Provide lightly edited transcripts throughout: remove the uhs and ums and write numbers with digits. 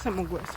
ça m'angoisse.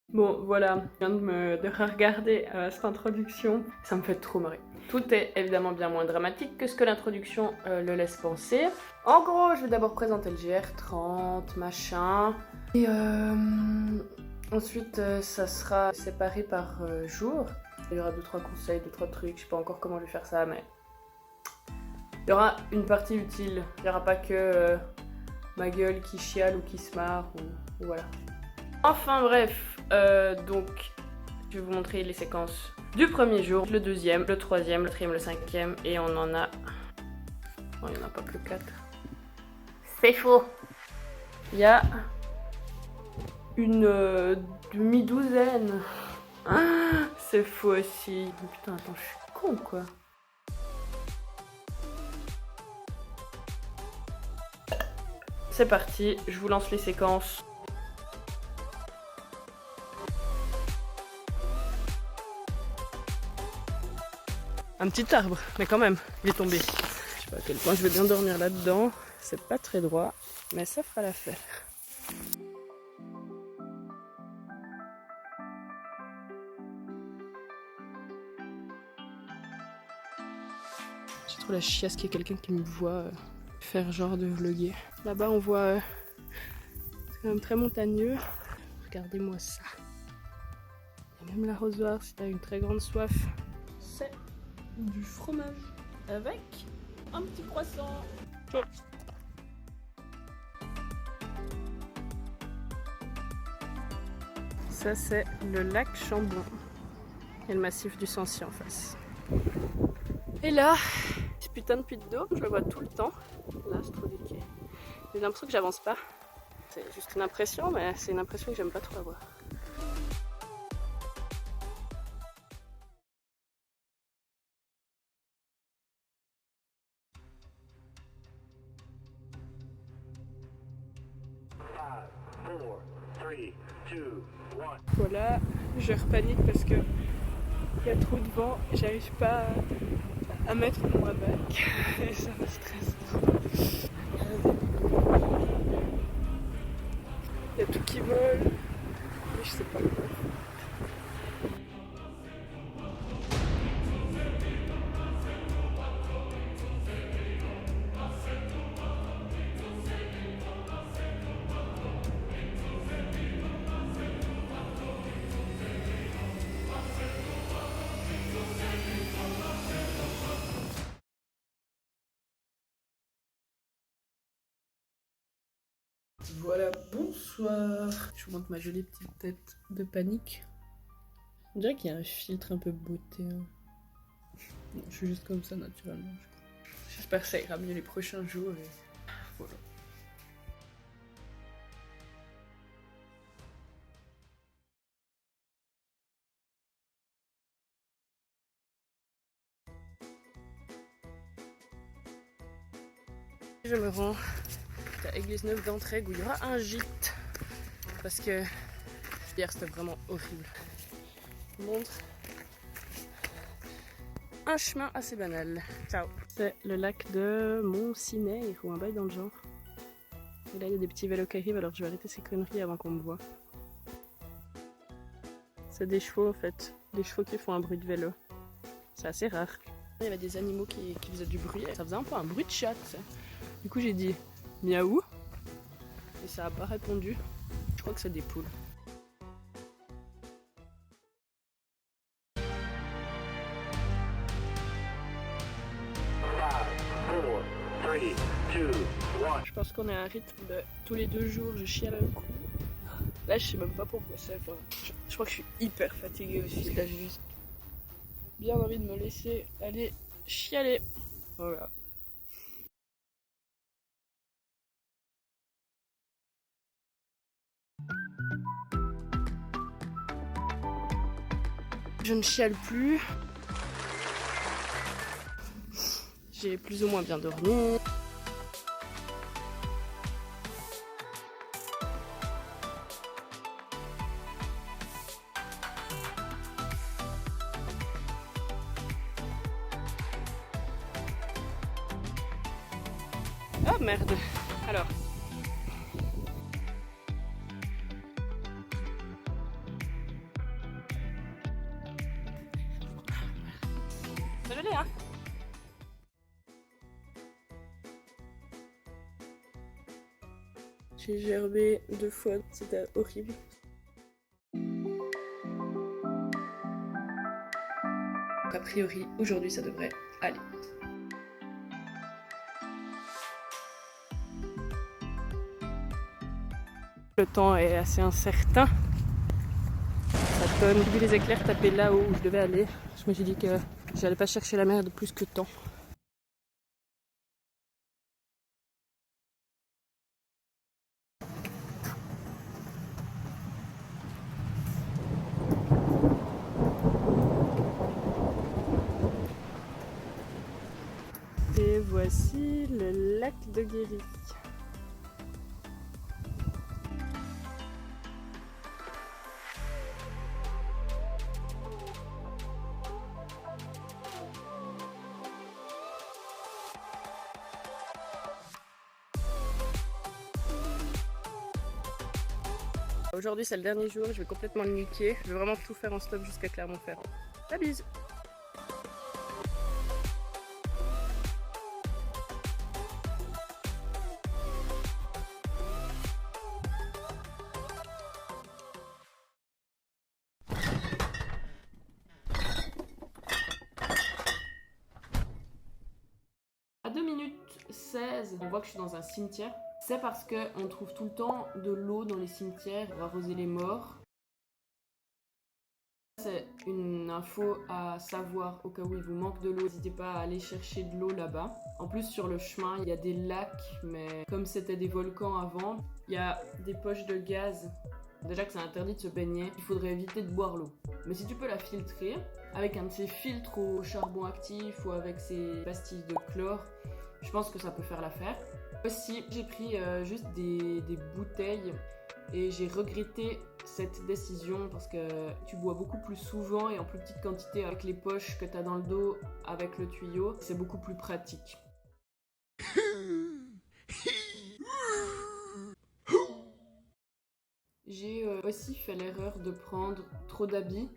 Bon, voilà, je viens de regarder cette introduction, ça me fait trop marrer. Tout est évidemment bien moins dramatique que ce que l'introduction le laisse penser. En gros, je vais d'abord présenter le GR30, machin, et ensuite ça sera séparé par jour. Il y aura 2-3 conseils, 2-3 trucs, je sais pas encore comment je vais faire ça, mais il y aura une partie utile. Il n'y aura pas que ma gueule qui chiale ou qui se marre, ou voilà. Enfin bref, donc je vais vous montrer les séquences du premier jour, le deuxième, le troisième, le quatrième, le cinquième, et on en a... Non, il n'y en a pas plus 4. C'est faux. Il y a une demi-douzaine. Ah, c'est faux aussi. Mais putain, attends, je suis con quoi. C'est parti, je vous lance les séquences. Un petit arbre, mais quand même, il est tombé. Je sais pas à quel point je vais bien dormir là-dedans. C'est pas très droit, mais ça fera l'affaire. J'ai trop la chiasse qu'il y ait quelqu'un qui me voit faire genre de vlogger. Là-bas, on voit... c'est quand même très montagneux. Regardez-moi ça. Il y a même l'arrosoir si t'as une très grande soif. C'est du fromage avec un petit croissant. Oh. Ça c'est le lac Chambon et le massif du Sancy en face. Et là, ce putain de puits d'eau, je le vois tout le temps. Là, c'est trop déqué. J'ai l'impression que j'avance pas. C'est juste une impression, mais c'est une impression que j'aime pas trop avoir. Voilà, je repanique parce que il y a trop de vent et j'arrive pas à mettre mon hamac et ça me stresse trop. Il y a tout qui vole et je sais pas quoi. Voilà, bonsoir. Je vous montre ma jolie petite tête de panique. On dirait qu'il y a un filtre un peu beauté. Hein. Non, je suis juste comme ça naturellement. J'espère que ça ira mieux les prochains jours et voilà. Je me rends à Église Neuve d'Entraigues où il y aura un gîte. Parce que hier c'était vraiment horrible. Je vous montre un chemin assez banal. Ciao. C'est le lac de Montcinet ou un bail dans le genre. Et là il y a des petits vélos qui arrivent alors je vais arrêter ces conneries avant qu'on me voie. C'est des chevaux en fait. Des chevaux qui font un bruit de vélo. C'est assez rare. Il y avait des animaux qui faisaient du bruit et ça faisait un peu un bruit de chat. Du coup j'ai dit miaou et ça a pas répondu. Je crois que c'est des poules. Je pense qu'on est à un rythme de tous les 2 jours, je chiale un coup. Là, je sais même pas pourquoi ça. Enfin, je crois que je suis hyper fatiguée aussi. Là, j'ai juste bien envie de me laisser aller chialer. Voilà. Je ne chiale plus. J'ai plus ou moins bien dormi. Ah merde. Alors. Désolé, hein. J'ai gerbé 2 fois, c'était horrible. A priori, aujourd'hui ça devrait aller. Le temps est assez incertain. Ça donne, vu les éclairs taper là où je devais aller. Je me suis dit que j'allais pas chercher la merde plus que temps. Et voici le lac de Guéry. Aujourd'hui c'est le dernier jour, je vais complètement le niquer. Je vais vraiment tout faire en stop jusqu'à Clermont-Ferrand. La bise! À 2 minutes 16, on voit que je suis dans un cimetière. C'est parce qu'on trouve tout le temps de l'eau dans les cimetières pour arroser les morts. C'est une info à savoir au cas où il vous manque de l'eau. N'hésitez pas à aller chercher de l'eau là-bas. En plus, sur le chemin, il y a des lacs, mais comme c'était des volcans avant, il y a des poches de gaz. Déjà que c'est interdit de se baigner, il faudrait éviter de boire l'eau. Mais si tu peux la filtrer, avec un de ces filtres au charbon actif ou avec ces pastilles de chlore, je pense que ça peut faire l'affaire. Aussi, j'ai pris juste des bouteilles et j'ai regretté cette décision parce que tu bois beaucoup plus souvent et en plus petite quantité avec les poches que tu as dans le dos avec le tuyau. C'est beaucoup plus pratique. J'ai aussi fait l'erreur de prendre trop d'habits.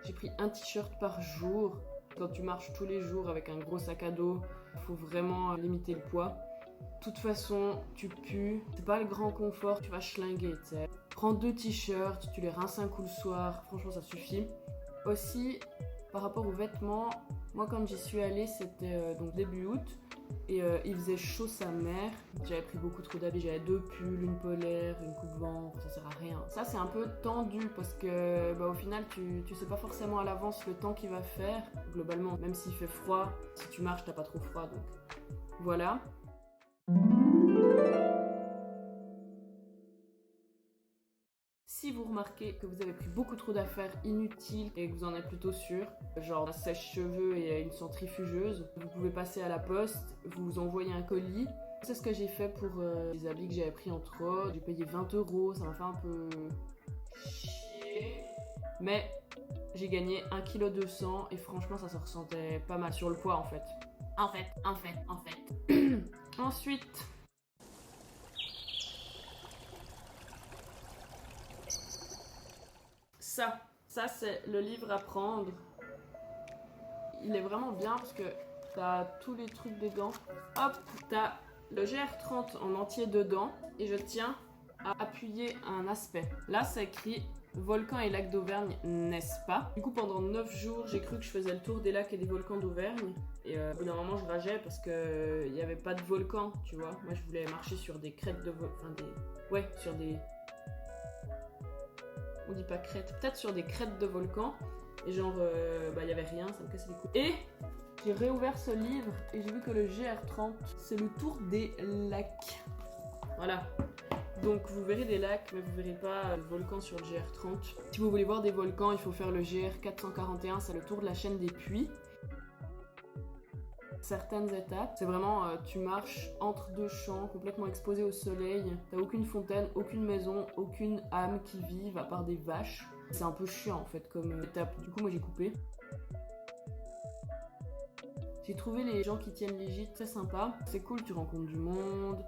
J'ai pris un t-shirt par jour. Quand tu marches tous les jours avec un gros sac à dos, il faut vraiment limiter le poids. De toute façon, tu pues, c'est pas le grand confort, tu vas schlinguer, tu sais. Prends 2 t-shirts, tu les rinces un coup le soir, franchement ça suffit. Aussi, par rapport aux vêtements, moi quand j'y suis allée, c'était donc début août, et il faisait chaud sa mère. J'avais pris beaucoup trop d'habits, j'avais 2 pulls, une polaire, une coupe-vent, ça sert à rien. Ça c'est un peu tendu parce que au final tu sais pas forcément à l'avance le temps qu'il va faire. Globalement, même s'il fait froid, si tu marches t'as pas trop froid, donc voilà. Si vous remarquez que vous avez pris beaucoup trop d'affaires inutiles et que vous en êtes plutôt sûr, genre un sèche-cheveux et une centrifugeuse, vous pouvez passer à la poste, vous envoyez un colis. C'est ce que j'ai fait pour les habits que j'avais pris en trop. J'ai payé 20 €, ça m'a fait un peu chier. Mais j'ai gagné 1,2 kg et franchement ça se ressentait pas mal sur le poids en fait. En fait. Ensuite, ça c'est le livre à prendre. Il est vraiment bien parce que t'as tous les trucs dedans. Hop, t'as le GR30 en entier dedans et je tiens à appuyer un aspect. Là c'est écrit volcan et lacs d'Auvergne, n'est-ce pas? Du coup pendant 9 jours j'ai cru que je faisais le tour des lacs et des volcans d'Auvergne. Et au bout d'un moment je rageais parce que il n'y avait pas de volcan, tu vois. Moi je voulais marcher sur des crêtes de volcan. Ouais, sur des... On dit pas crête, peut-être sur des crêtes de volcan. Et genre, il y avait rien, ça me cassait les couilles. Et j'ai réouvert ce livre et j'ai vu que le GR30, c'est le tour des lacs. Voilà. Donc vous verrez des lacs, mais vous verrez pas le volcan sur le GR30. Si vous voulez voir des volcans, il faut faire le GR441, c'est le tour de la chaîne des Puys. Certaines étapes, c'est vraiment tu marches entre 2 champs complètement exposés au soleil, t'as aucune fontaine, aucune maison, aucune âme qui vive à part des vaches. C'est un peu chiant en fait comme étape, du coup moi j'ai coupé. J'ai trouvé les gens qui tiennent les gîtes très sympas. C'est cool, tu rencontres du monde,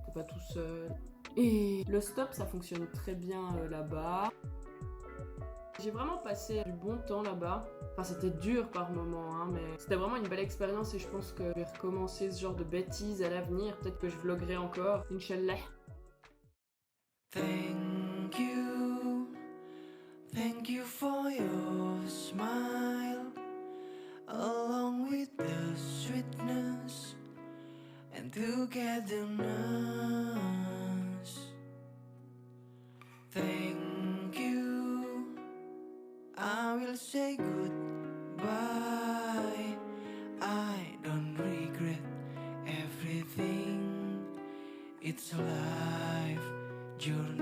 t'es pas tout seul. Et le stop, ça fonctionne très bien là-bas. J'ai vraiment passé du bon temps là-bas. Enfin, c'était dur par moments, hein, mais c'était vraiment une belle expérience et je pense que je vais recommencer ce genre de bêtises à l'avenir. Peut-être que je vloggerai encore, Inch'Allah. Thank you for your smile, along with the sweetness and togetherness. Thank you, I will say goodbye. I don't regret everything. It's a life journey.